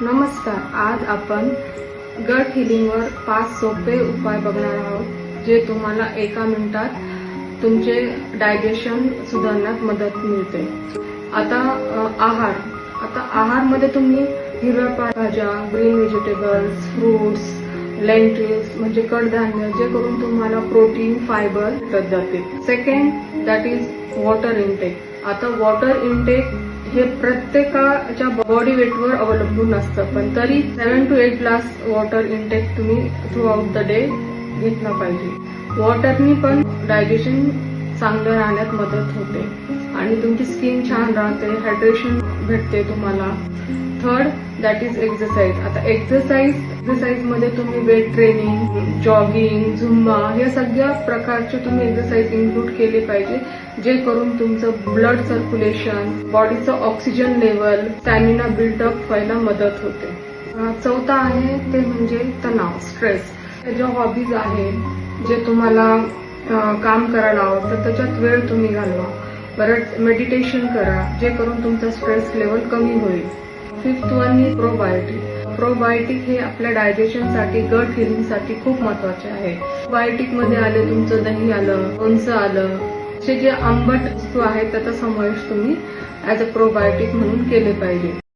नमस्कार. आज आपण गट हिलिंगवर 5 सोपे उपाय बघणार आहोत जे तुम्हाला एका मिनिटात तुमचे डायजेशन सुधारण्यात मदत मिळते. आता आहारमध्ये तुम्ही हिरव्या भाज्या, ग्रीन व्हेजिटेबल्स, फ्रुट्स, लेंटिल्स म्हणजे कडधान्य जे करून तुम्हाला प्रोटीन, फायबर भेटत जाते. Second that is water intake. आता वॉटर इनटेक हे प्रत्येकाच्या बॉडी वेटवर अवलंबून असतं, पण तरी 7 to 8 ग्लास वॉटर इनटेक तुम्ही थ्रू आउट द डे घेतला पाहिजे. वॉटरनी पण डायजेशन चांगलं राहण्यात मदत होते आणि तुमची स्किन छान राहते, हायड्रेशन भेटते तुम्हाला. Third that is exercise. आता एक्सरसाइज मध्ये तुम्ही वेट ट्रेनिंग, जॉगिंग, झुंबा या सगळ्या प्रकारचे तुम्ही एक्सरसाइज इन्क्लूड केले पाहिजे, जे करून तुमचं ब्लड सर्क्युलेशन, बॉडीचं ऑक्सिजन लेवल, स्टॅमिना बिल्डअप व्हायला मदत होते. चौथा आहे ते म्हणजे तणाव, स्ट्रेस. ज्या हॉबीज आहेत, जे तुम्हाला काम करायला आवडतं त्याच्यात वेळ तुम्ही घालवा. परत मेडिटेशन करा, जे करून तुमचा स्ट्रेस लेवल कमी होईल. Fifth one is probiotic. Probiotic हे आपल्या डायजेशनसाठी, गट हिलिंगसाठी खूप महत्वाचे आहे. प्रोबायोटिक मध्ये आले तुमचं दही आलं, लोणचं आलं, असे जे आंबट वस्तू आहेत त्याचा समावेश तुम्ही ऍज अ प्रोबायोटिक म्हणून केले पाहिजे.